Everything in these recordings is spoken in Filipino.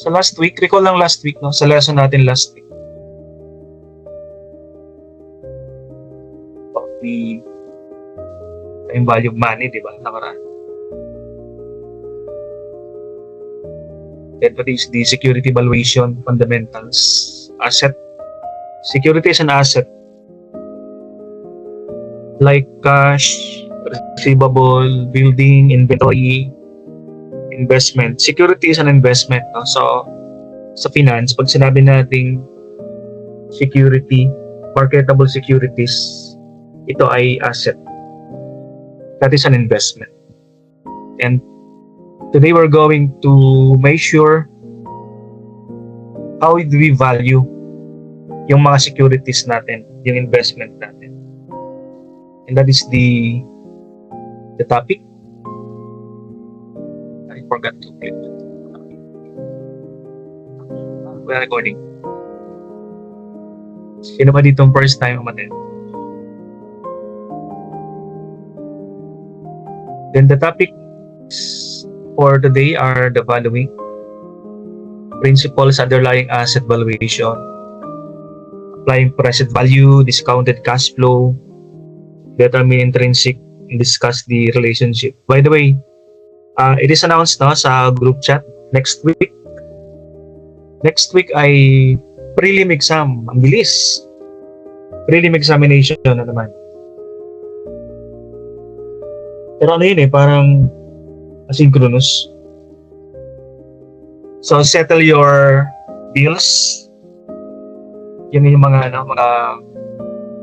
Sa last week, recall lang last week, no? Sa lesson natin last week. The time value of money, di ba? Nakaraan. Then what is the security valuation fundamentals? Asset. Security is an asset. Like cash, receivable, building, inventory, investment. Security is an investment. No? So, sa finance, pag sinabi nating security, marketable securities, ito ay asset. That is an investment. And today we're going to make sure how do we value yung mga securities natin, yung investment natin. And that is the topic. I forgot to click. We're recording. Sino ba ditong first time umattend? Then the topics for today are the following: principles underlying asset valuation, applying present value, discounted cash flow, determine intrinsic, and discuss the relationship. By the way, it is announced no, sa group chat next week. Next week ay prelim exam. Ang bilis. Prelim examination na naman. Pero ano yun parang asynchronous. So settle your bills. Yun yung mga mga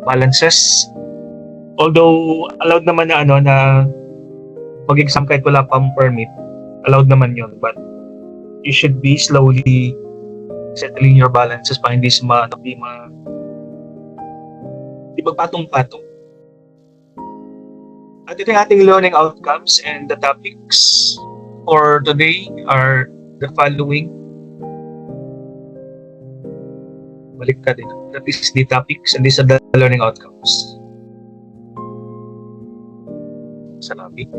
balances. Although allowed naman na na mag-exam kahit wala pang permit, allowed naman yun. But you should be slowly settling your balances para hindi magpatong-patong. At ito yung ating learning outcomes, and the topics for today are the following. Balik ka din. That is the topics and these are the learning outcomes. Salamat. Okay.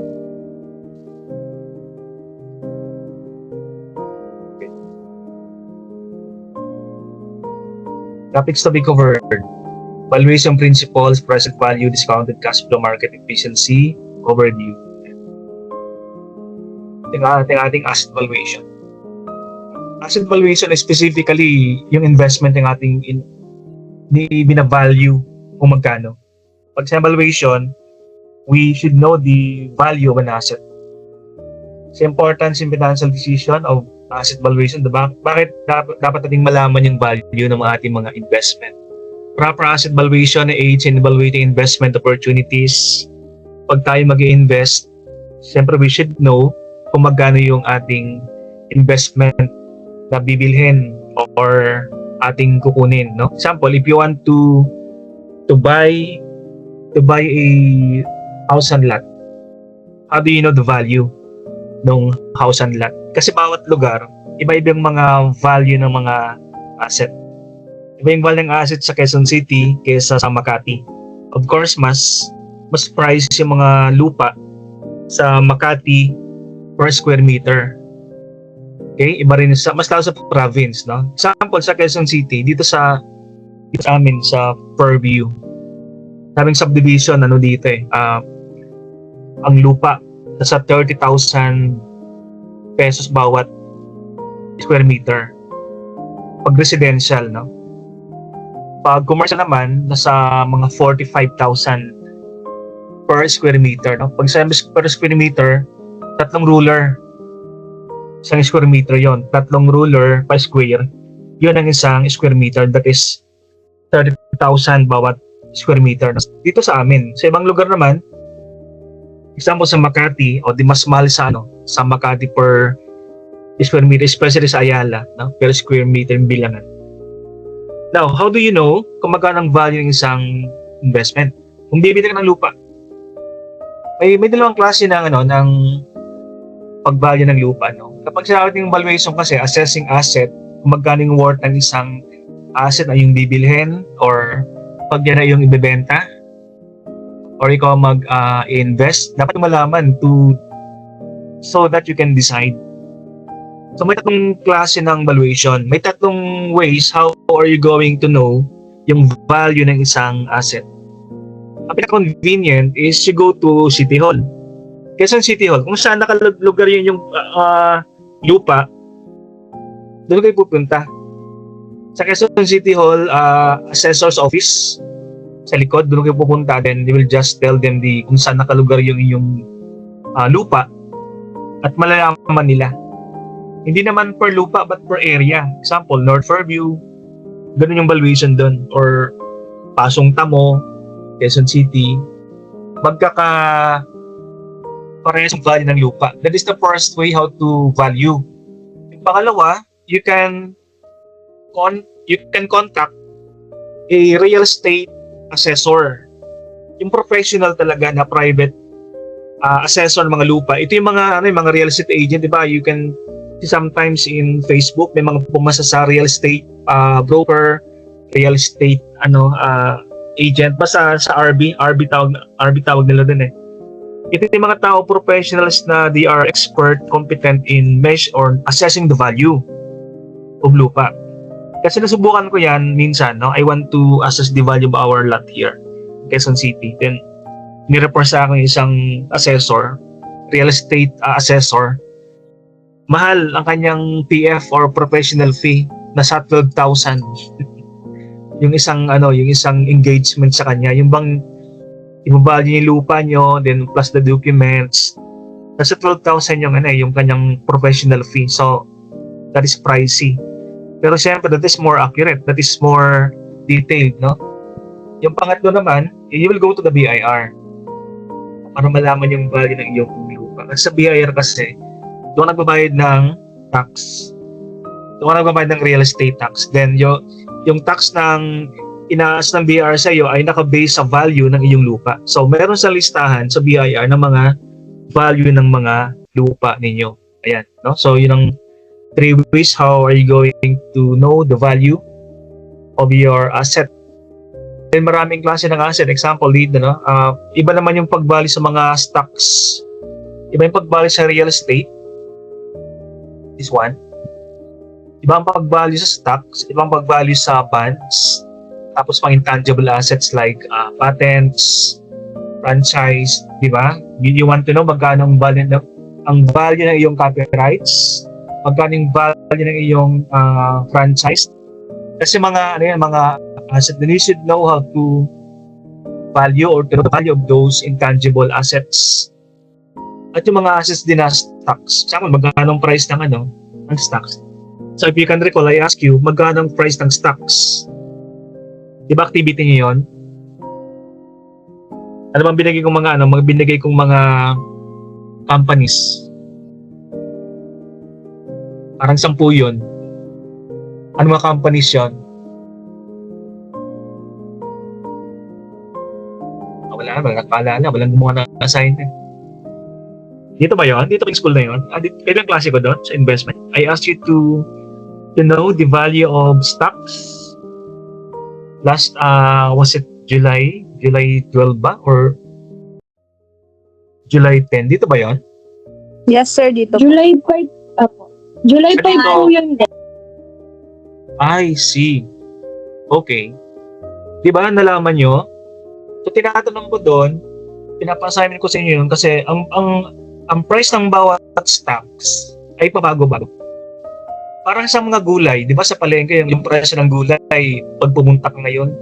Topics to be covered: valuation principles, present value, discounted cash flow, market efficiency, overview. Ating asset valuation. Asset valuation is specifically yung investment ng ating binavalue kung magkano. Pag sa valuation, we should know the value of an asset. Sa importance in financial decision of asset valuation, diba? Bakit dapat nating malaman yung value ng ating mga investment? Proper asset valuation aids in evaluating investment opportunities. Pag tayo mag-i-invest, siyempre we should know kung magkano yung ating investment na bibilhin or ating kukunin, no? Example, if you want to buy a house and lot, how do you know the value ng house and lot? Kasi bawat lugar, iba-iba yung mga value ng mga asset. Iba yung value ng asset sa Quezon City kaysa sa Makati. Of course, mas price yung mga lupa sa Makati per square meter. Okay? Iba rin mas lalo sa province, no? Example, sa Quezon City, dito sa amin, sa Fairview, daming subdivision, dito ang lupa, nasa 30,000 pesos bawat square meter. Pag residential, no? Pag commercial naman, nasa mga 45,000 per square meter, no? Pag sa per square meter, 3 ruler. Isang square meter yon, 3 ruler per square. Yun ang isang square meter, that is 30,000 bawat square meter. Dito sa amin, sa ibang lugar naman, example sa Makati, o di mas mahal sa Makati per square meter, especially sa Ayala, no? Per square meter yung bilangan. Now, how do you know kung magkano ang value ng isang investment? Kung bibili ka ng lupa, may dalawang klase ng pag-value ng lupa, no? Kapag sinabi ng valuation kasi, assessing asset, kung magkano yung worth ng isang asset na yung bibilhin, or pag yan na yung ibebenta, or ikaw mag-invest, dapat malaman so that you can decide So may tatlong klase ng valuation. May tatlong ways how are you going to know yung value ng isang asset. Ang pinaka-convenient is you go to City Hall. Quezon City Hall, kung saan nakalugar yun yung lupa, doon kayo pupunta. Sa Quezon City Hall, assessor's office, sa likod, doon kayo pupunta, then they will just tell them kung saan nakalugar yung iyong lupa at malalaman nila. Hindi naman per lupa but per area. Example, North Fairview, ganun yung valuation doon. Or Pasong Tamo, Quezon City, parehas ang value ng lupa. That is the first way how to value. Yung pangalawa, you can contact a real estate assessor. Yung professional talaga na private assessor ng mga lupa. Ito yung mga real estate agent, di ba? You can see sometimes in Facebook, may mga pumasa sa real estate broker, real estate agent. Basta sa RB tawag nila dun eh. Ito yung mga tao, professionals na they are expert, competent in measure or assessing the value of lupa. Kasi nasubukan ko yan minsan, no? I want to assess the value of our lot here, Quezon City. Then, nireport sa akin isang assessor, real estate assessor. Mahal ang kanyang PF or professional fee, nasa 12,000. yung isang engagement sa kanya, yung bang i-value yung lupa nyo, then plus the documents, nasa 12,000 yung kanyang professional fee. So, that is pricey. Pero siyempre, that is more accurate. That is more detailed, no? Yung pangatlo naman, you will go to the BIR para malaman yung value ng iyong lupa. Kasi sa BIR kasi, doon nagbabayad ng tax. Doon nagbabayad ng real estate tax. Then, yung tax ng inaas ng BIR sa iyo ay naka-base sa value ng iyong lupa. So, meron sa listahan sa BIR ng mga value ng mga lupa ninyo. Ayan, no? So, yun ang 3 ways how are you going to know the value of your asset. Then, maraming klase ng asset. Example dito, no? Iba naman yung pag-value sa mga stocks. Iba yung pag-value sa real estate. This one. Iba ang pag-value sa stocks. Iba ang pag-value sa bonds. Tapos pang intangible assets like patents, franchise, di ba? You want to know magkano ang value ng iyong copyrights, magkano yung value ng iyong franchise. Kasi mga asset, then you should know how to value or to know the value of those intangible assets. At yung mga assets din na stocks. Saan magkano ang price ng stocks? So if you can recall, I ask you, magkano ang price ng stocks? Diba activity niyo yun? Ano bang binigay kong mga companies? Parang 10 yun. Ano mga companies yun? Wala na, walang gumawa ng assignment. Dito ba yun? Dito yung school na yun? Kailang klase ko doon sa investment? I asked you to know the value of stocks. Last, was it July 12 ba? Or July 10? Dito ba yon? Yes, sir, dito. July 5 po. July 5 po yun. I see. Okay. Di ba nalaman nyo? So, tinatanong ko doon, pinapa-assignment ko sa inyo yun kasi ang price ng bawat stocks ay pabago-bago. Parang sa mga gulay, di ba sa palengke, yung presyo ng gulay, pag pumunta ka ngayon,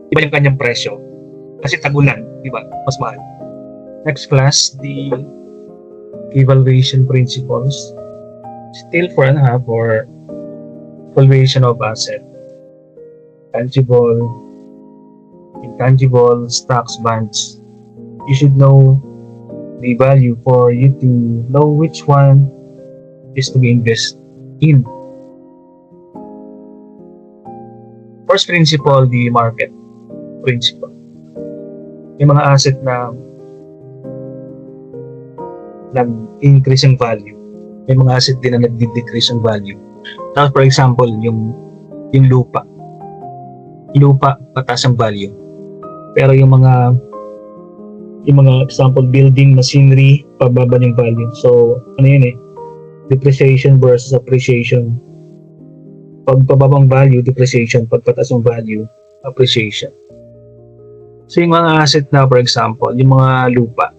iba yung kanyang presyo. Kasi tagulan, di ba? Mas mahal. Next class, the evaluation principles. Still 4.5 or valuation of asset. Tangible, intangible, stocks, bonds. You should know the value for you to know which one is to be invested in. First principle, the market principle. Yung mga asset na nag-increase yung value. May mga asset din na nag-decrease yung value. Now, for example, yung lupa. Lupa, pataas ang value. Pero yung mga Yung mga example, building, machinery, pababa yung value. So, ano yun eh? Depreciation versus appreciation. Pag pababang value, depreciation. Pag pataas yung value, appreciation. So, yung mga asset na, for example, yung mga lupa,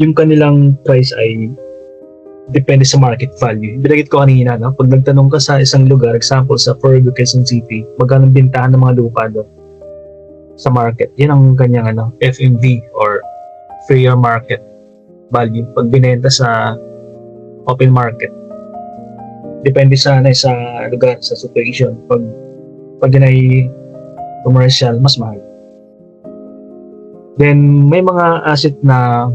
yung kanilang price ay depende sa market value. Binagit ko kanina, no? Pag nagtanong ka sa isang lugar, example, sa Puerto Quezon City, magkano bintahan ng mga lupa doon sa market? Yan ang kanyang FMV or fair market value pag binenta sa open market. Depende sa lugar, sa situation. Pag yun ay commercial, mas mahal. Then, may mga asset na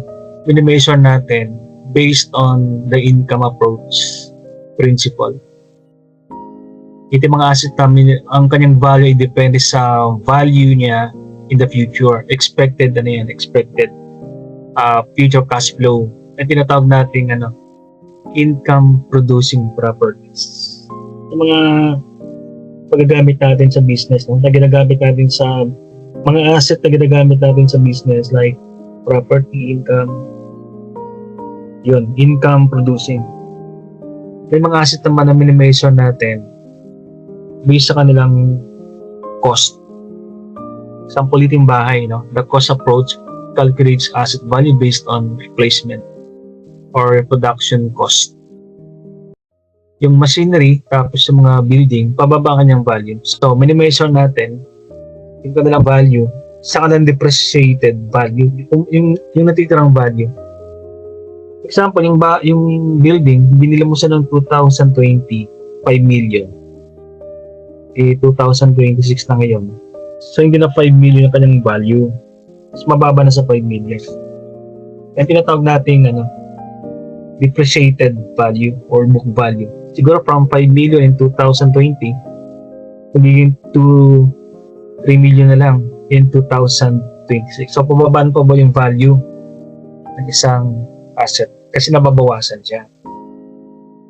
mini-measure natin based on the income approach principle. Ito yung mga asset na ang kanyang value ay depende sa value niya in the future. Expected future cash flow. At tinatawag natin income producing properties. Yung mga paggagamit natin sa business, na ginagamit natin sa mga asset na ginagamit natin sa business like property income, yun, income producing. May mga asset naman na mini-measure natin based sa kanilang cost. Example, ito yung bahay, no? The cost approach calculates asset value based on replacement or production cost. Yung machinery, tapos yung mga building, pababa kanyang value. So, mini-measure natin yung kanilang value sa kanilang depreciated value, yung natitirang value. Example, yung building, binili mo siya noong 2020, 5 million. 2026 na ngayon. So, hindi na 5 million ang kanyang value. Mas mababa na sa 5 million. Yan tinatawag natin depreciated value or book value. Siguro from 5 million in 2020, magiging to 3 million na lang in 2026. So, pababaan pa ba yung value ng isang asset? Kasi nababawasan siya.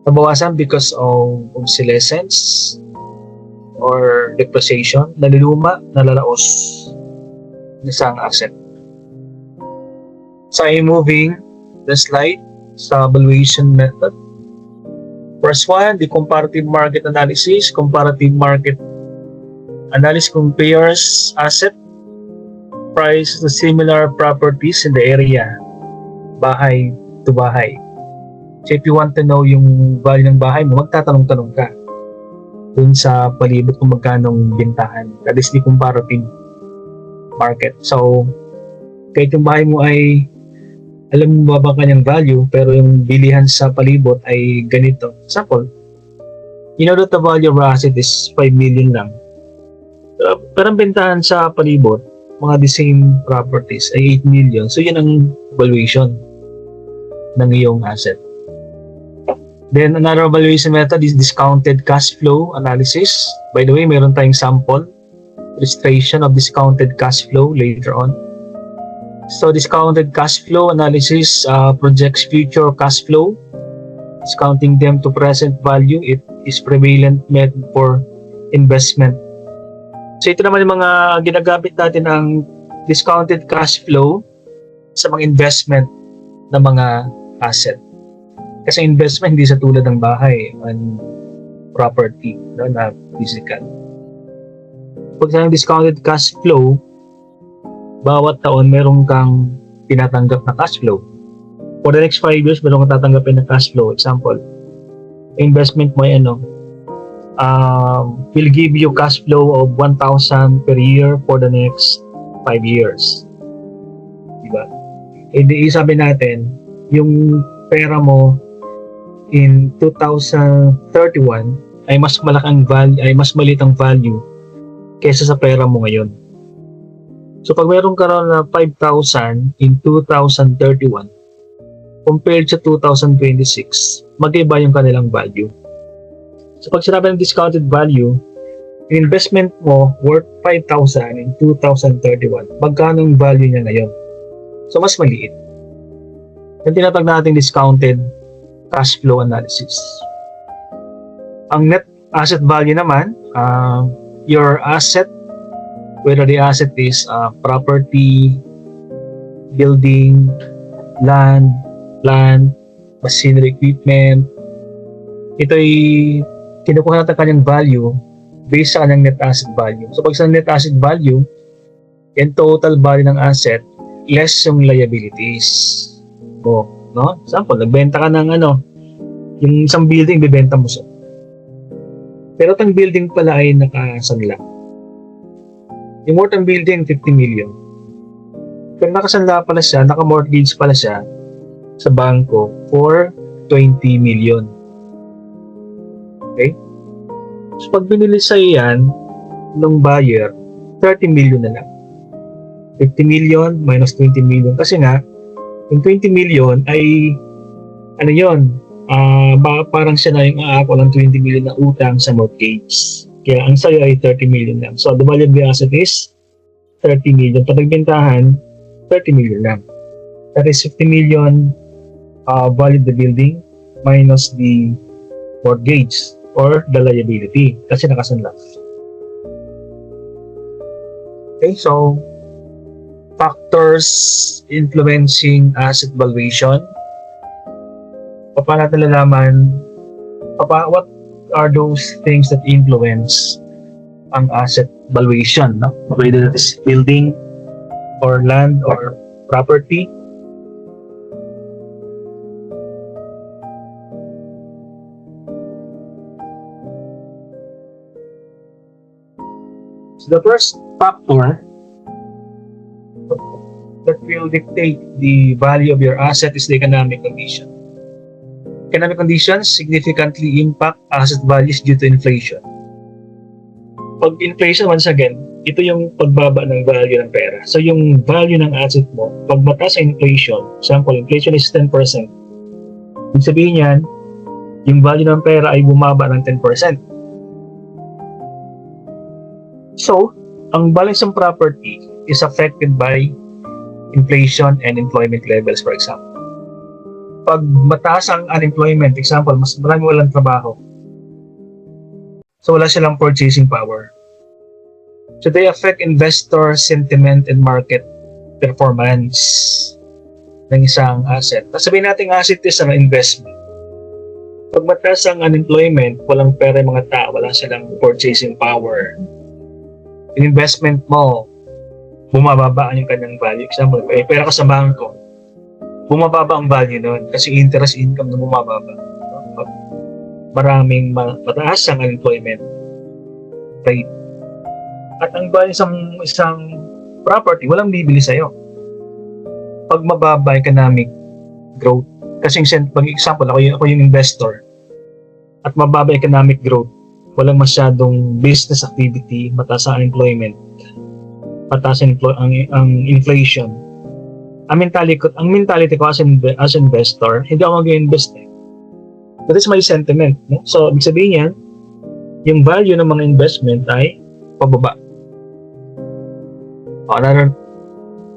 Nabawasan because of obsolescence or depreciation, naliluma, nalalaos ng isang asset. So, I'm moving the slide sa valuation method. First one, the comparative market analysis. Comparative market analysis compares asset price to similar properties in the area. Bahay to bahay. So if you want to know yung value ng bahay mo, magtatanong-tanong ka dun sa palibot kung magkanong bintahan. That is the comparative market. So, kahit yung bahay mo ay alam mo ba kanyang value, pero yung bilihan sa palibot ay ganito. Example, you know that the value of asset is 5 million lang. Pero ang bintahan sa palibot, mga the same properties ay 8 million. So, yun ang valuation ng iyong asset. Then, another valuation method is discounted cash flow analysis. By the way, meron tayong sample illustration of discounted cash flow later on. So, discounted cash flow analysis projects future cash flow, discounting them to present value. It is prevalent method for investment. So, ito naman yung mga ginagamit natin ng discounted cash flow sa mga investment ng mga asset. Kasi investment hindi sa tulad ng bahay and property na physical. Pag sa discounted cash flow, bawat taon meron kang tinatanggap na cash flow. For the next 5 years, meron kang tatanggapin na cash flow. Example, investment mo ay will give you cash flow of 1,000 per year for the next 5 years. Diba? E di sabi natin, yung pera mo in 2031 ay mas malaking value, ay mas maliit ang value kaysa sa pera mo ngayon. So pag meron ka raw na 5,000 in 2031 compared sa 2026, mag-iba yung kanilang value. So pag sinabi ng discounted value, yung investment mo worth 5,000 in 2031, magkano yung value niya ngayon? So mas maliit. Yung tinatawag natin discounted cash flow analysis. Ang net asset value naman, your asset, whether the asset is property, building, land, plant, machinery equipment. Ito'y kinukuha natin kanyang value based sa kanyang net asset value. So pag sa net asset value, yung total value ng asset less yung liabilities. O, no? Example, nagbenta ka ng yung isang building, bibenta mo siya. Pero itong building pala ay nakasanla. Yung worth ng building, 50 million. Pero nakasanla pala siya, naka-mortgage pala siya sa bangko for 20 million. Okay? So pag binili sa'yo yan ng buyer, 30 million na lang. 50 million minus 20 million. Kasi nga, yung 20 million ay parang siya na yung aako ng 20 million na utang sa mortgage. Kaya ang sa'yo ay 30 million lang. So the value of the asset is 30 million. Pag nagbentahan, 30 million lang. That is 50 million value of the building minus the mortgage or the liability kasi nakasanla. Okay, so factors influencing asset valuation. Paano natin nalaman what are those things that influence ang asset valuation, no? Whether it is building or land or property. So the first factor that will dictate the value of your asset is the economic condition. Economic conditions significantly impact asset values due to inflation. Pag inflation, once again, ito yung pagbaba ng value ng pera. So yung value ng asset mo, pag mataas ang inflation, example, inflation is 10%. Ibig sabihin yan, yung value ng pera ay bumaba ng 10%. So, ang balance ng property is affected by inflation and employment levels, for example. Pag mataas ang unemployment, example, mas marami walang trabaho. So wala silang purchasing power. So they affect investor sentiment and market performance ng isang asset. Sabihin natin asset is an investment. Pag mataas ang unemployment, walang pera yung mga tao, wala silang purchasing power. Yung investment mo, bumababa ang yung kanyang value. Example, pera ka sa bangko, bumababa ang value nun kasi interest income na bumababa. Maraming mataas ang unemployment rate. At ang value ng isang property, walang bibili sa'yo. Pag mababa economic growth, kasi pag example, ako yung investor, at mababa economic growth, walang masyadong business activity, mataas ang unemployment, mataas ang inflation. Ang mentality ko as investor, hindi ako mag-invest eh. That is my sentiment. No? So, ibig sabihin yan, yung value ng mga investment ay pababa. Another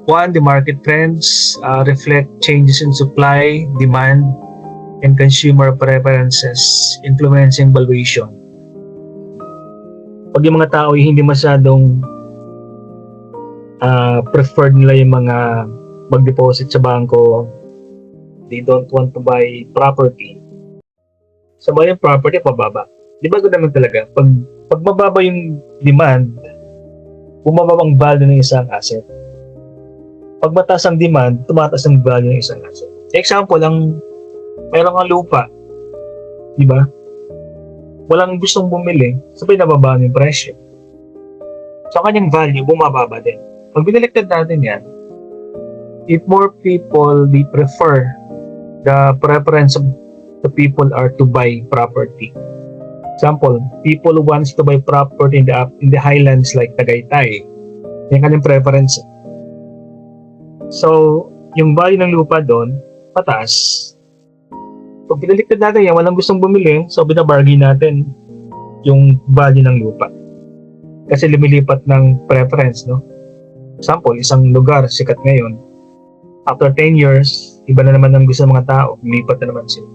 one, the market trends reflect changes in supply, demand, and consumer preferences influencing valuation. Pag yung mga tao ay hindi masyadong preferred nila yung mga mag-deposit sa bangko, they don't want to buy property. Sa buy yung property, pababa. Di ba ganoon naman talaga? Pag mababa yung demand, bumababa ang value ng isang asset. Pag mataas ang demand, tumataas ang value ng isang asset. Example, mayroon kang lupa, di ba? Walang gustong bumili, sabay nababa yung presyo. So, kanyang value, bumababa din. Pag binaliktad natin yan, if more people, they prefer, the preference of the people are to buy property. Example, people who wants to buy property in the highlands like Tagaytay. Yan kanyang preference. So, yung value ng lupa doon, pataas. Pag pinaliktad natin yan, walang gustong bumili, so binabargain natin yung value ng lupa. Kasi lumilipat ng preference, no? Example, isang lugar, sikat ngayon. After 10 years, iba na naman ang gusto ng mga tao, lumipat na naman sila.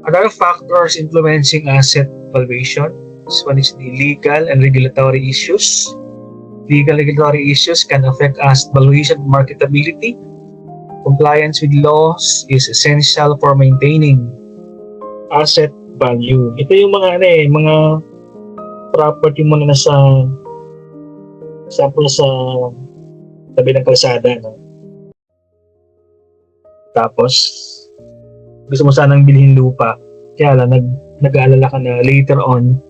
Other factors influencing asset valuation. This one is the legal and regulatory issues. Legal regulatory issues can affect asset valuation and marketability. Compliance with laws is essential for maintaining asset value. Ito yung mga property mo na nasa sample sa tabi ng kalsada, no? Tapos gusto mo sanang bilhin lupa, kaya lang nag-aalala ka na later on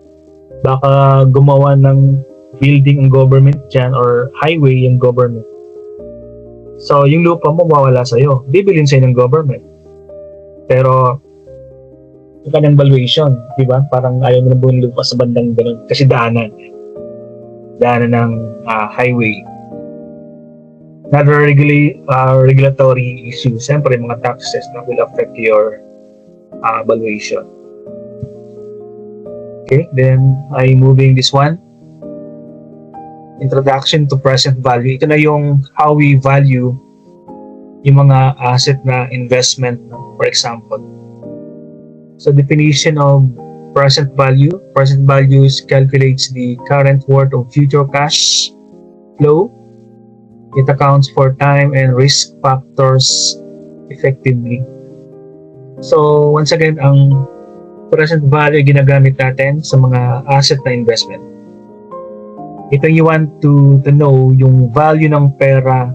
baka gumawa ng building ang government dyan or highway yung government. So yung lupa mo mawawala sa'yo, bibilin sa'yo ng government. Pero yung kanyang valuation, di ba? Parang ayaw mo na buong lupa sa bandang ganun kasi daanan ng highway. Another regulatory issue, siyempre mga taxes na will affect your valuation. Okay, then I moving this one. Introduction to present value. Ito na yung how we value yung mga asset na investment, no? For example. So definition of present value. Present value calculates the current worth of future cash flow. It accounts for time and risk factors effectively. So once again, ang present value ginagamit natin sa mga asset na investment. Ito you want to know yung value ng pera.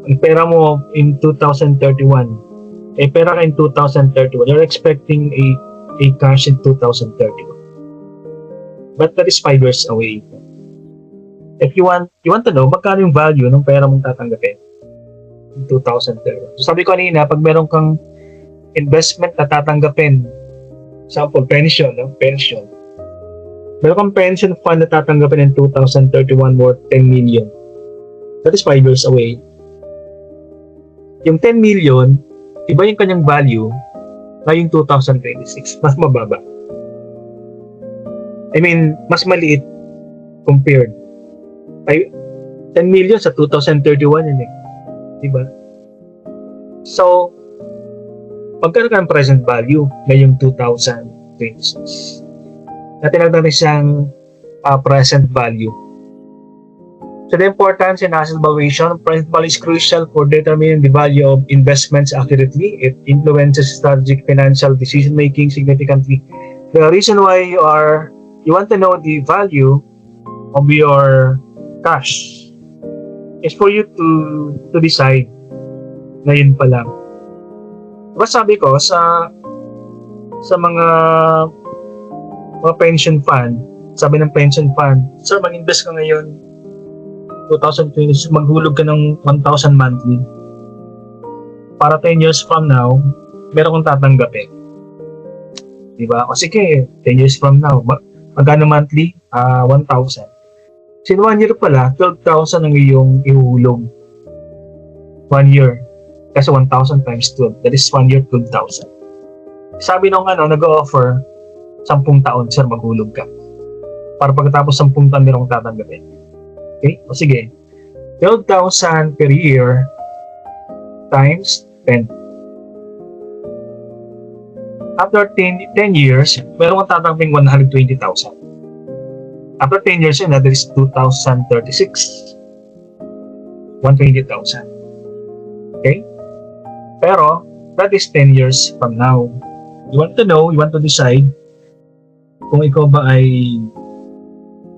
Ang pera mo in 2031. Pera ka in 2031. You're expecting a cash in 2031. But that is 5 years away. If you want to know magkano yung value ng pera mong tatanggapin in 2031. So sabi ko kanina, pag meron kang investment na tatanggapin, example, pension, no? Pension. Meron kang pension fund na tatanggapin in 2031 worth 10 million. That is 5 years away. Yung 10 million, iba yung kanyang value ngayong 2026. Mas mababa. I mean, mas maliit compared. 10 million sa 2031 yun eh. Diba? So, magkano ka ng present value ngayong 2026? Natinag natin siyang present value. So the importance in asset valuation, present value is crucial for determining the value of investments accurately. It influences strategic financial decision making significantly. The reason why you want to know the value of your cash is for you to decide ngayon pa lang. Diba sabi ko sa mga pension fund, sabi ng pension fund, sir, mag-invest ka ngayon 2020, maghulog ka ng 1,000 monthly para 10 years from now meron kong tatanggapin, diba? O sige, 10 years from now magkano monthly? 1,000. So in 1 year pala 12,000 ang iyong ihulog 1 year kasi 1,000 times 12, that is 1 year 12,000. Sabi nung nag-offer 10 taon, sir, maghulog ka. Para pagkatapos 10 taon, meron kong tatanggapin. Okay? O sige. 12,000 per year times 10. After 10 years, meron kong tatanggapin 120,000. After 10 years, that is 2,036. 120,000. Okay? Pero, that is 10 years from now. You want to decide kung ikaw ba ay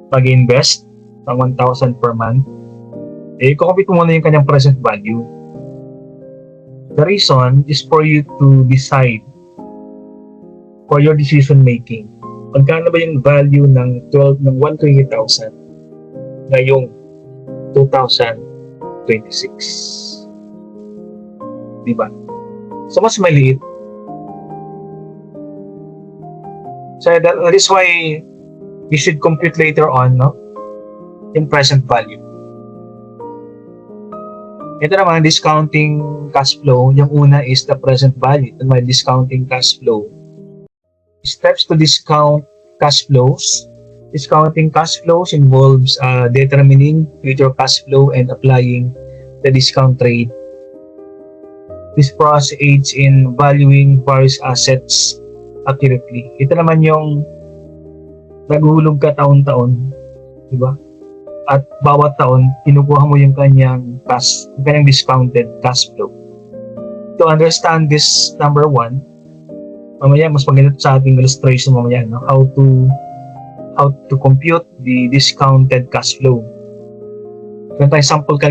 mag-invest ng 1,000 per month, i-compute mo muna yung kanyang present value. The reason is for you to decide for your decision making. Magkano ba yung value ng 120,000 ngayong 2026? Diba? So, mas maliit. So that is why you should compute later on, no? Yung present value. Ito naman, discounting cash flow. Yung una is the present value. Ito naman, discounting cash flow. Steps to discount cash flows. Discounting cash flows involves determining future cash flow and applying the discount rate. This process aids in valuing various assets accurately. Ito naman yung naghulog ka taon-taon, di ba? at bawat taon, kinukuha mo yung kanyang discounted cash flow. To understand this number 1, mamaya mas maganda sa ating illustration mamaya, no? How to compute the discounted cash flow. Meron tayong sample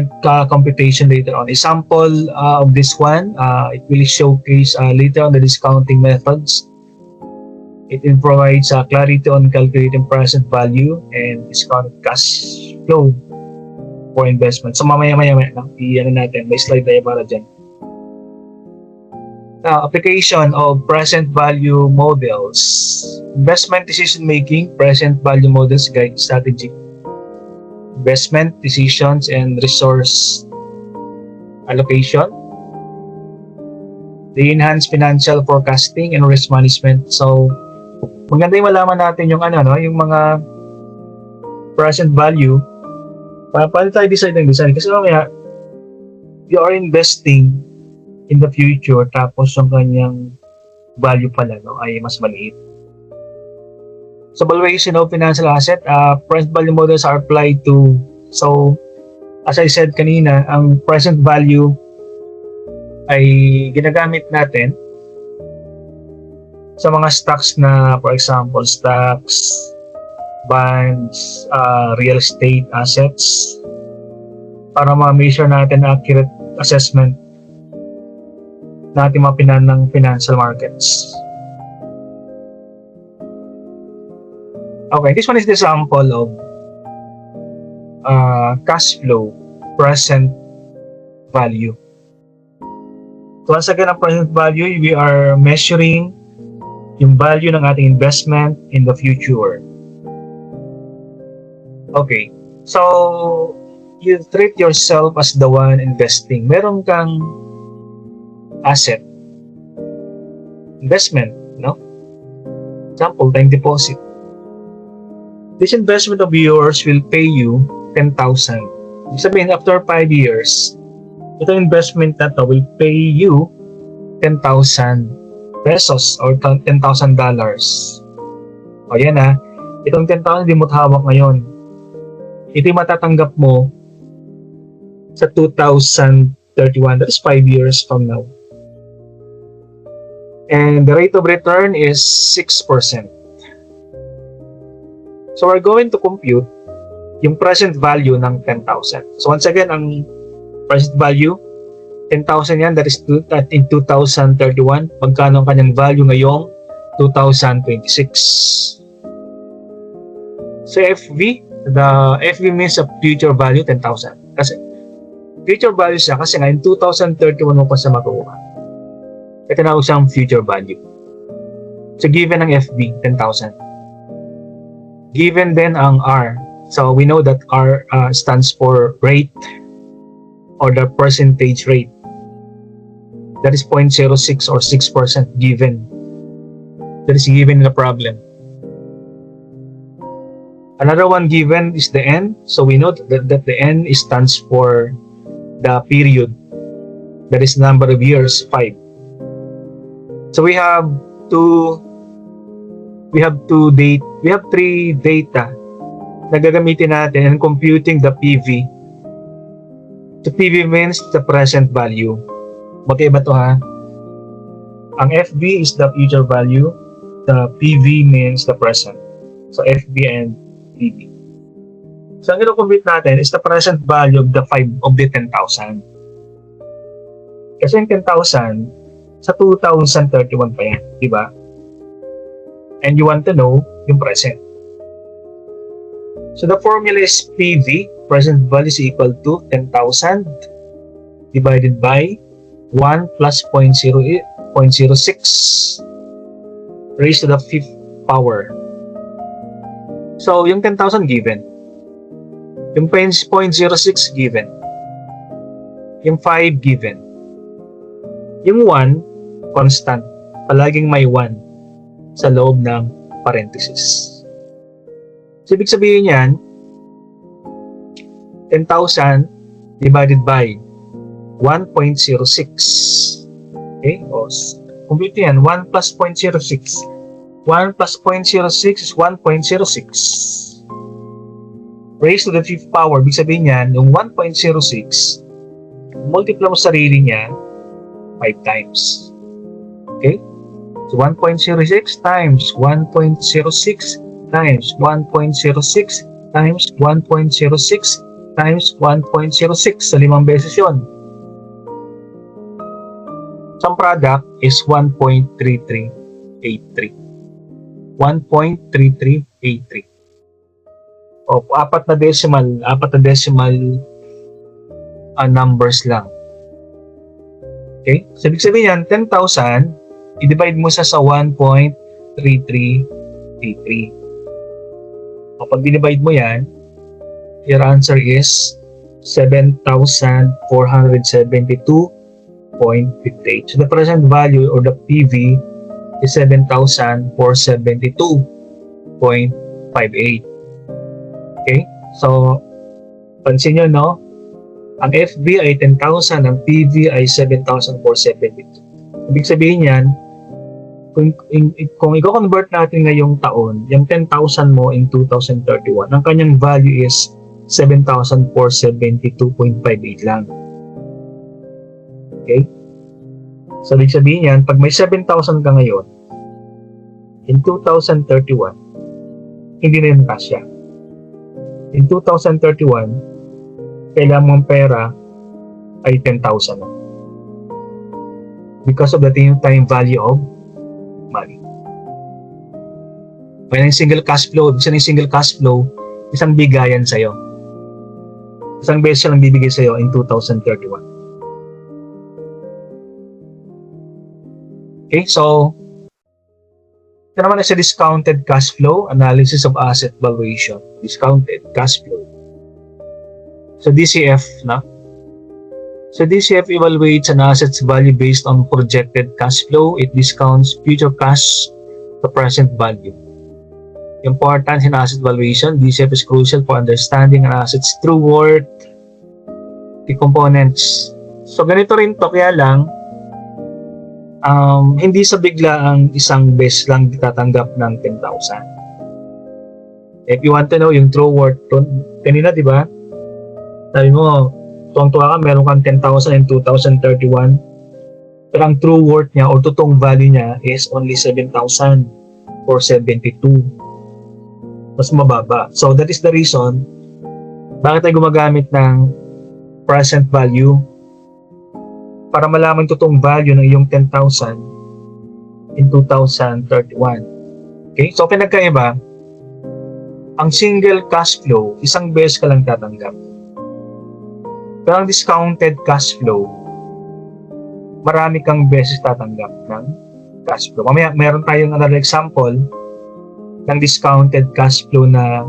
computation later on. A sample of this one, it will showcase later on the discounting methods. It will provide clarity on calculating present value and discounted cash flow for investment. So mamaya lang, natin, may slide tayo para dyan. Application of present value models. Investment decision making, present value models guide strategy. Investment decisions and resource allocation. They enhance financial forecasting and risk management. So, maganda yung malaman natin yung yung mga present value. Paano tayo decide? Kasi mamaya, you are investing in the future, tapos yung kanyang value pala ay mas maliit. So, valuation of financial asset, present value models are applied to, so, as I said kanina, ang present value ay ginagamit natin sa mga stocks na, for example, stocks, bonds, real estate assets, para ma-measure natin accurate assessment natin mapinan ng financial markets. Okay, this one is the example of cash flow, present value. So once again, ang present value, we are measuring yung value ng ating investment in the future. Okay, so you treat yourself as the one investing. Meron kang asset, investment, no? Example, time deposit. This investment of yours will pay you 10,000. Ibig sabihin, after 5 years, itong investment na to will pay you 10,000 pesos or $10,000. O yan itong 10,000 hindi mo hawak ngayon. Ito yung matatanggap mo sa 2031. That is 5 years from now. And the rate of return is 6%. So we're going to compute yung present value ng 10,000. So once again, ang present value, 10,000 yan, that is in 2031. Magkano ang kanyang value ngayong 2026? So FV, the FV means a future value 10,000. Kasi future value siya kasi ngayon 2031 mo pa siya makuha. Ito na siyang future value. So given ang FV, 10,000. Given then ang R. So we know that R stands for rate or the percentage rate. That is 0.06 or 6% given. That is given in the problem. Another one given is the N. So we know that the N stands for the period. That is number of years, 5. So we have three data na gagamitin natin in computing the PV. The PV means the present value. Magkaiba to Ang FV is the future value. The PV means the present. So FV and PV. So ang ino-compute natin is the present value of the 10,000. Kasi yung 10,000 sa 2031 pa yan, di ba? And you want to know yung present. So the formula is PV, present value is equal to 10,000 divided by 1 plus 0.06 raised to the 5th power. So yung 10,000 given. Yung 0.06 given. Yung 5 given. Yung 1, constant. Palaging may 1 sa loob ng parenthesis. So, ibig sabihin yan, 10,000 divided by 1.06. Okay? O, compute yan. 1 plus 0.06. 1 plus 0.06 is 1.06. raised to the 5th power, ibig sabihin yan, yung 1.06, multiply mo sarili niya 5 times. Okay? So 1.06 times 1.06 times 1.06 times 1.06 times 1.06. So 5 beses yun. So ang product is 1.3383. 1.3383. O, apat na decimal numbers lang. Okay? So, ibig sabihin yan, 10,000, i-divide mo sa 1.3333. O, pag dinivide mo yan, your answer is 7,472.58. So, the present value or the PV is 7,472.58. Okay? So, pansin nyo, no? Ang FV ay 10,000, ang PV ay 7,472. Ibig sabihin yan, kung i-convert natin ngayong taon, yung 10,000 mo in 2031, ang kanyang value is 7,472.58 lang. Okay? So, ibig sabihin yan, pag may 7,000 ka ngayon, in 2031, hindi na yung kasya. In 2031, kailangan mong pera ay 10,000 na. Because of the time value of money. When yung single cash flow, single cash flow, isang bigayan sa'yo. Isang beses siya lang bibigay sa'yo in 2031. Okay, so ito naman ay sa discounted cash flow, analysis of asset valuation. Discounted cash flow. So DCF na. So DCF evaluates an asset's value based on projected cash flow. It discounts future cash to present value. Importance in asset valuation. DCF is crucial for understanding an asset's true worth, the components. So ganito rin to, kaya lang hindi sa bigla ang isang beses lang tatanggap ng 10,000. If you want to know yung true worth, kanina di ba? Sabi mo, tuwang-tuwa ka, meron kang 10,000 in 2031. Pero ang true worth niya o totoong value niya is only 7,472. Mas mababa. So that is the reason bakit tayo gumagamit ng present value para malaman totoong value ng iyong 10,000 in 2031. Okay? So, pinagkaiba, ang single cash flow, isang beses ka lang tatanggap. Pero ang discounted cash flow, marami kang beses tatanggap ng cash flow. Mamaya, meron tayong another example ng discounted cash flow na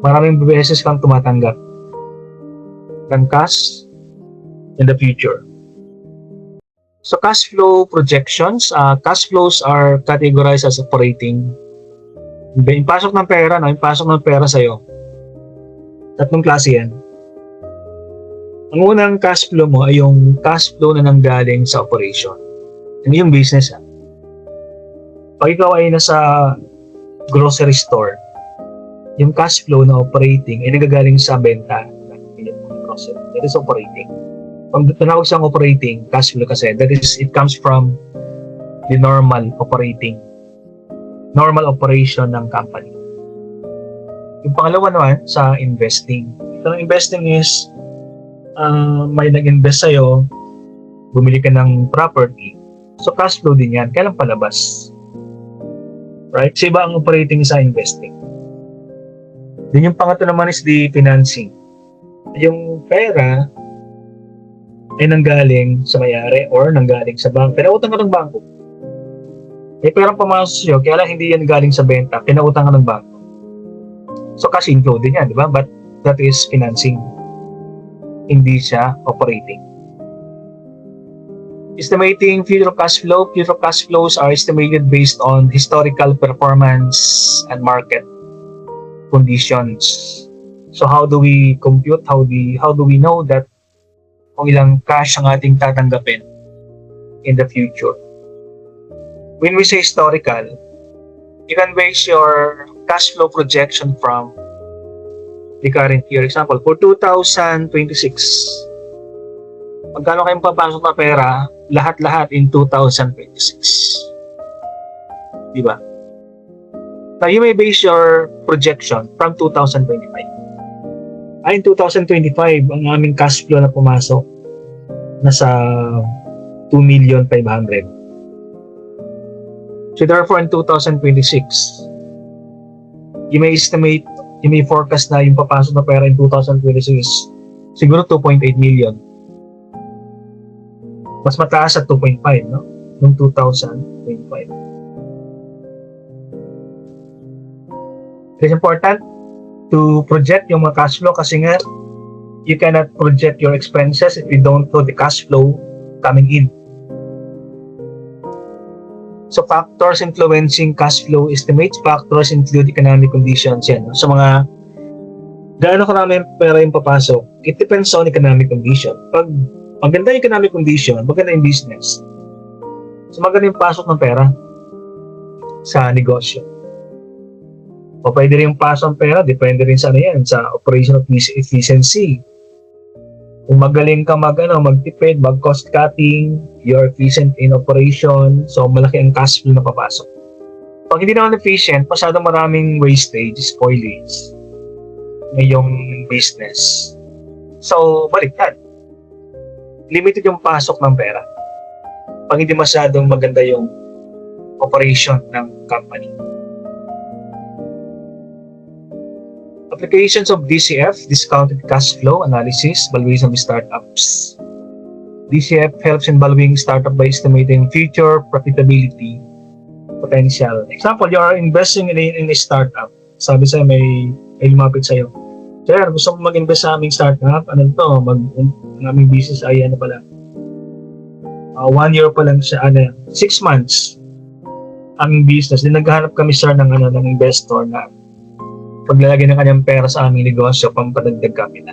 maraming beses kang tumatanggap ng cash in the future. So cash flow projections, cash flows are categorized as operating. Yung pasok ng pera, no? Yung pasok ng pera sa'yo. Tatlong klase yan. Ang unang cash flow mo ay yung cash flow na nanggaling sa operation. Hindi yung business. Pag ikaw ay nasa grocery store, yung cash flow na operating ay nagagaling sa benta ng grocery. That is operating. Pag tinawag siyang operating cash flow kasi, that is, it comes from the normal operation ng company. Yung pangalawa naman sa investing. So, investing is may nag-invest sa'yo, bumili ka ng property, so cash flow din yan, kailan palabas? Right? So, iba ang operating sa investing. Then yung pangatlo naman is the financing. Yung pera ay nanggaling sa may-ari or nanggaling sa bank. Pinautang ka ng bangko. May perang pumasok sa'yo, kaya lang hindi yan galing sa benta, pinautang ka ng bangko. So cash inflow din yan, di ba? But that is financing. Hindi siya operating. Estimating future cash flow. Future cash flows are estimated based on historical performance and market conditions. So how do we compute? How do we know that kung ilang cash ang ating tatanggapin in the future? When we say historical, you can base your cash flow projection from the current year. Example, for 2026, magkano kayong papasok na pera, lahat-lahat in 2026. Di ba? Now, you may base your projection from 2025. In 2025, ang aming cash flow na pumasok, nasa 2,500,000. So therefore, in 2026, you may estimate, you may forecast na yung papasok na pera in 2026, siguro 2.8 million. Mas mataas at 2.5, no? Noong 2025. It is important to project yung mga cash flow kasi nga, you cannot project your expenses if you don't know the cash flow coming in. So factors influencing cash flow estimates, factors include economic conditions yan. So mga gaano karami pera yung papasok, it depends on economic condition. Pag maganda yung economic condition, maganda yung business. So maganda yung pasok ng pera sa negosyo. O pwede rin yung pasok ng pera, depende rin sa ano yan, sa operation of efficiency. Kung magaling ka magtipid, mag-cost cutting, you're efficient in operation, so malaki ang cash flow na papasok. Pag hindi naman efficient, masyadong maraming wastage, spoilage, ngayong business. So, baliktad. Limited yung pasok ng pera. Pag hindi masyadong maganda yung operation ng company. Applications of DCF, Discounted Cash Flow Analysis, valuation of startups. DCF helps in valuing startup by estimating future profitability potential. Example, you are investing in a startup. Sabi sa'yo, may lumapit sa'yo. Sir, gusto mo mag-invest sa aming startup? Ano to? Ang aming business ay ano pala? 1 year pa lang siya, 6 months ang business. Then naghahanap kami, sir, ng investor na paglalagay ng kanyang pera sa aming negosyo, pampadagdag kami na.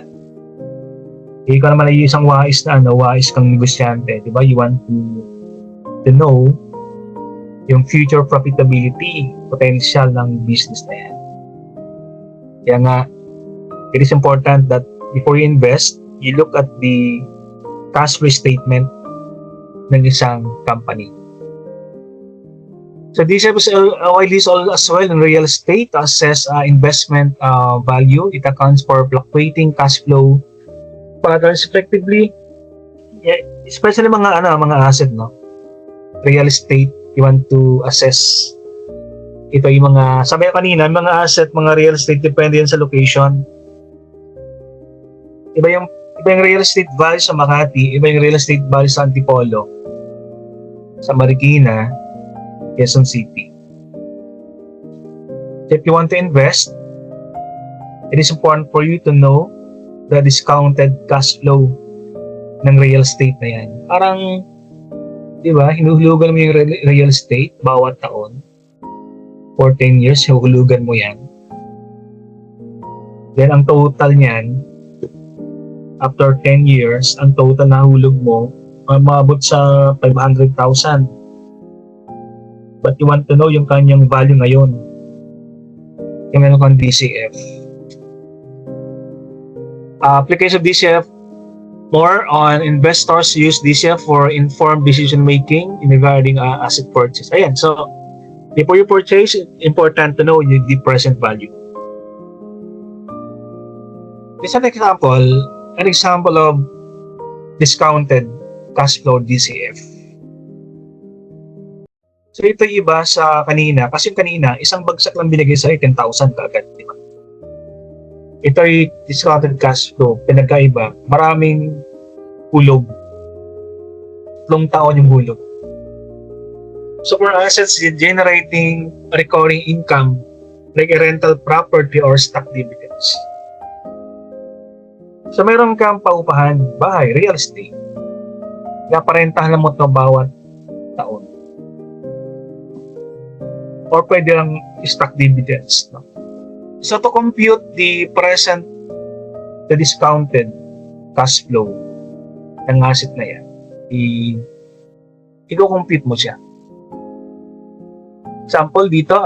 Ikaw naman ay isang wais kang negosyante, di ba? You want to know yung future profitability, potential ng business na yan. Kaya nga, it is important that before you invest, you look at the cash flow statement ng isang company. So this is all as well in real estate to assess investment value. It accounts for fluctuating cash flow patterns effectively. Yeah, especially mga asset, no. Real estate, you want to assess. Ito yung mga, sabi ko kanina, mga asset, mga real estate, depende yan sa location. Iba yung real estate value sa Makati, iba yung real estate value sa Antipolo, sa Marikina, Quezon City. So if you want to invest, it is important for you to know the discounted cash flow ng real estate na yan. Parang, di ba, hinuhulugan mo yung real estate bawat taon. For 10 years, hinuhulugan mo yan. Then, ang total niyan, after 10 years, ang total na hulog mo, maabot sa 500,000. But you want to know yung kanyang value ngayon. Yung meron kang DCF. Application of DCF, more on investors use DCF for informed decision making in regarding asset purchase. Ayan, so before you purchase, important to know the present value. This is an example of discounted cash flow DCF. So ito iba sa kanina, kasi kanina, isang bagsak lang binigay sa 10,000 kaagad, di ba? Ito ay discounted cash flow, pinagkaiba, maraming hulog. 3 taon yung hulog. So for assets generating recurring income, like a rental property or stock dividends. So meron kang paupahan, bahay, real estate, naparentahan mo ito bawat taon. Or pwede lang stock dividends. No? So to compute the discounted cash flow ng asset na yan, i-compute mo siya. Example dito,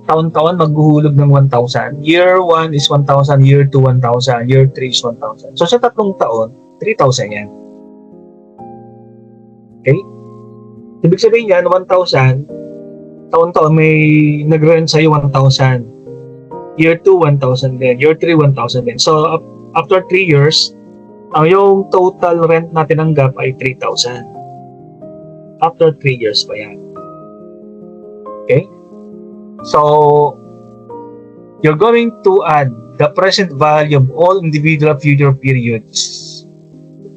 taon-taon maghuhulog ng 1,000. Year 1 is 1,000, year 2 1,000, year 3 is 1,000. So sa 3 taon, 3,000 yan. Okay? Ibig sabihin yan, 1,000, taon-taon may nag-rent sa'yo 1,000. Year 2, 1,000 din. Year 3, 1,000 din. So after 3 years, ang yung total rent natin ng gap ay 3,000. After 3 years pa yan. Okay? So, you're going to add the present value of all individual future periods.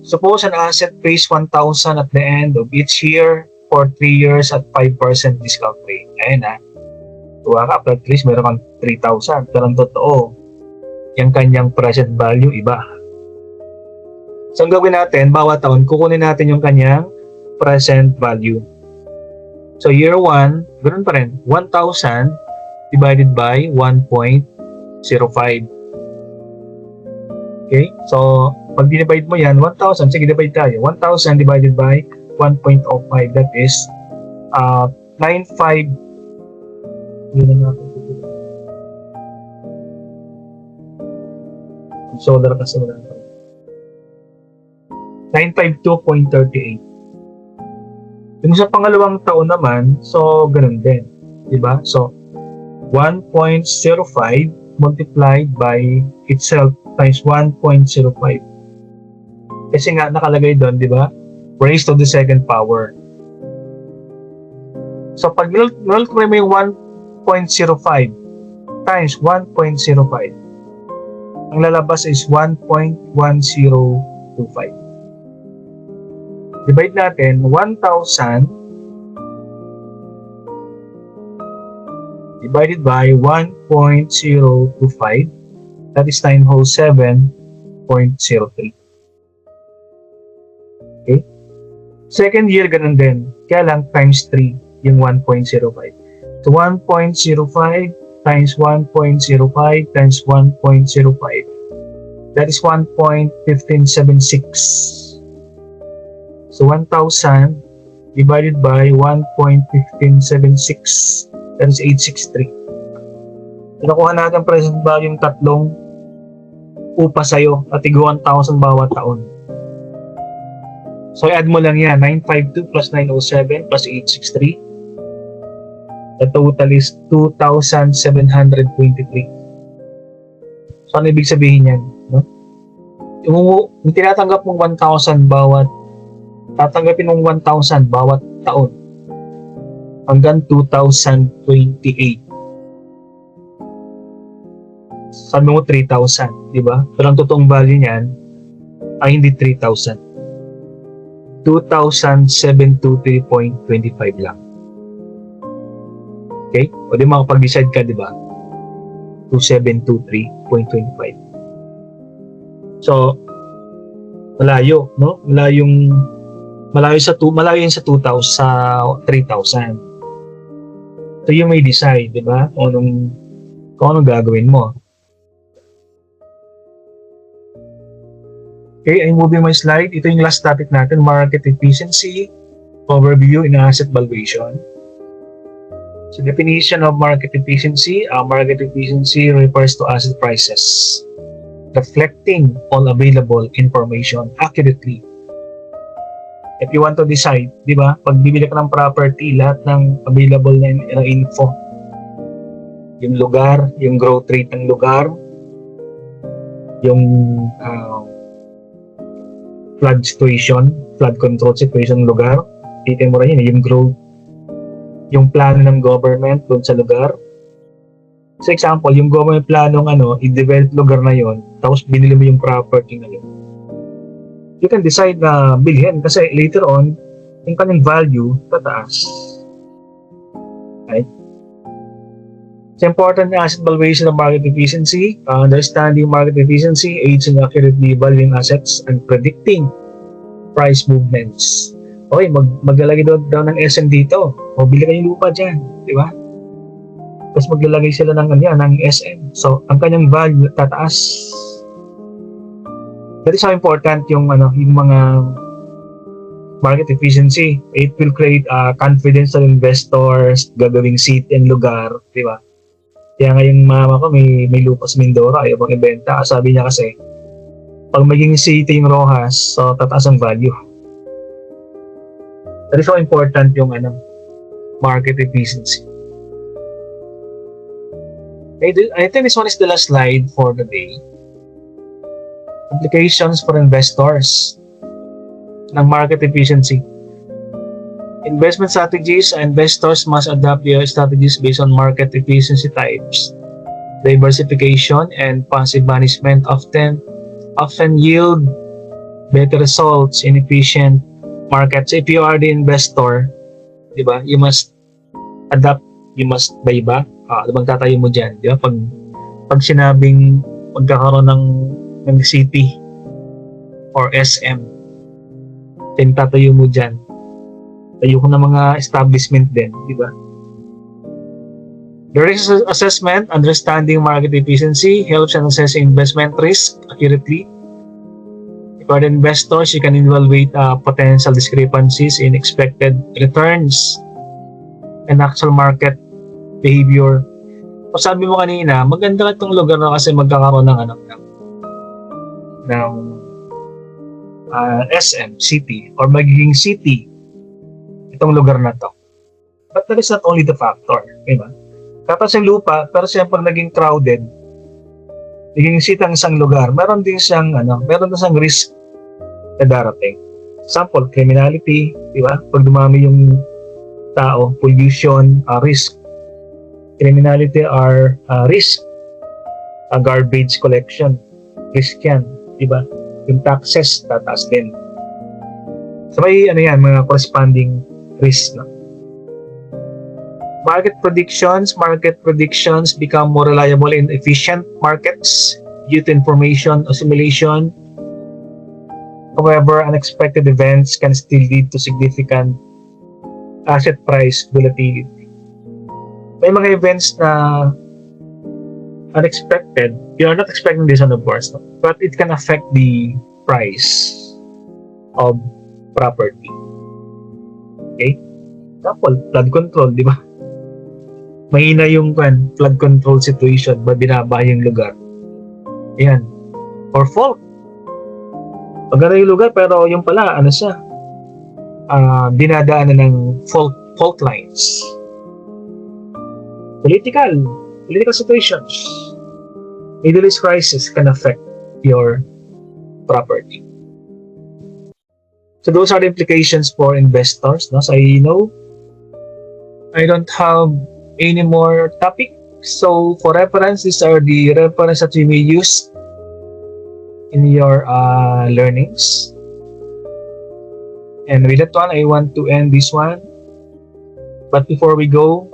Suppose an asset pays 1,000 at the end of each year for 3 years at 5% discount rate. Ayan ha. Tuwa ka, after 3 years, meron kang 3,000. Pero ang totoo, yung kanyang present value, iba. So, ang gawin natin, bawat taon, kukunin natin yung kanyang present value. So, year 1, ganoon pa rin, 1,000 divided by 1.05. Okay? So, pag dinivide mo yan, 1,000, sige, divide tayo. 1,000 divided by 1.05, that is 95. Yun na natin. Solar kasi wala. 952.38. Yung sa pangalawang taon naman, so ganun din. Diba? So, 1.05 multiplied by itself times 1.05. Kasi nga nakalagay doon, diba? Raised to the second power. So, pag multiply mo yung 1.05 times 1.05, ang lalabas is 1.1025. Divide natin 1,000 divided by 1.025, that is 907.03. Okay? Second year, ganun din. Kaya lang times 3 yung 1.05. So 1.05 times 1.05 times 1.05, that is 1.1576. So 1,000 divided by 1.1576, that is 863. Nakuha natin present value yung tatlong upa sa'yo at tigo 1,000 bawat taon. So add mo lang yan, 952 plus 907 plus 863. The total is 2,723. So ano ibig sabihin yan? No? Yung tinatanggap mong 1,000 bawat, tatanggapin mong 1,000 bawat taon hanggang 2028. Sabi mo 3,000, di ba? Pero ang totoong value niyan ay hindi 3,000. 2,723.25 lang. Okay? O di makapag-decide ka, di ba? 2,723.25. So, malayo, no? Malayo yun sa 2,000 sa 3,000. So you may decide, di ba? Kung anong gagawin mo. Okay, I'm moving my slide. Ito yung last topic natin, market efficiency, overview in asset valuation. So definition of market efficiency. Market efficiency refers to asset prices reflecting all available information accurately. If you want to decide, di ba, pag bibili ka ng property, lahat ng available na info, yung lugar, yung growth rate ng lugar, yung flood situation, flood control situation ng lugar, titin mo rin yun, yung growth, yung plano ng government doon sa lugar. So example, yung government planong i-develop lugar na yon, tapos binili mo yung property na yun. You can decide na bilhin kasi later on, yung kanyang value tataas. Right? It's important na asset valuation of market efficiency. Understanding market efficiency aids in accurately valuing assets and predicting price movements. Okay, maglalagay daw ng SM dito. O bili kayo lupa dyan, di ba? Tapos maglalagay sila ng SM. So, ang kanyang value tataas. That is how important yung mga market efficiency. It will create confidence of investors, gagawing seat and lugar, di ba? Kaya nga yung mama ko may lupa sa Mindoro, ayaw bang ibenta. Sabi niya kasi, pag maging city yung Rojas, so tataas ang value. That is so important yung market efficiency. I think this one is the last slide for the day. Applications for investors ng market efficiency. Investment strategies, investors must adapt their strategies based on market efficiency types. Diversification and passive management often yield better results in efficient markets. If you are the investor, di ba, you must adapt, you must buy back. Magtatayo mo dyan, di ba? Pag sinabing magkakaroon ng city or SM, then tatayo mo dyan. Tayo ko ng mga establishment din, di ba? The risk assessment, understanding market efficiency, helps in assessing investment risk accurately. For the investors, you can evaluate potential discrepancies in expected returns and actual market behavior. O sabi mo kanina, maganda itong lugar na kasi magkakaroon ng SM, city, or magiging city itong lugar na to. But that is not only the factor, di ba? Tapos yung lupa, pero siyempre pag naging crowded, naging city ang isang lugar, meron din siyang risk na darating. Example, criminality, di ba? Pag dumami yung tao, pollution, risk. Criminality are risk. Garbage collection, risk yan, di ba? Yung taxes, tataas din. So may mga corresponding risk na. Market predictions become more reliable in efficient markets due to information assimilation. However, unexpected events can still lead to significant asset price volatility. May mga events na unexpected. You are not expecting this on the bourse, but it can affect the price of property. Okay? Example, flood control, di ba? Mahina yung flood control situation, ba binabaha yung lugar. Yan. Or fault. Maganda yung lugar, pero yung pala, dinadaanan ng fault lines. Political situations. Middle East crisis can affect your property. So those are the implications for investors. No? So I don't have any more topic. So for reference, these are the reference that you may use in your learnings. And with that one, I want to end this one. But before we go,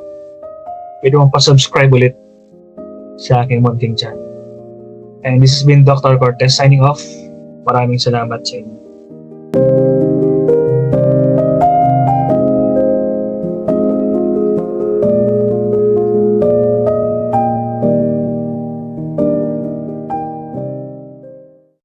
pwede mong pa-subscribe ulit sa aking munting channel. And this has been Dr. Cortez signing off. Maraming salamat sa inyo.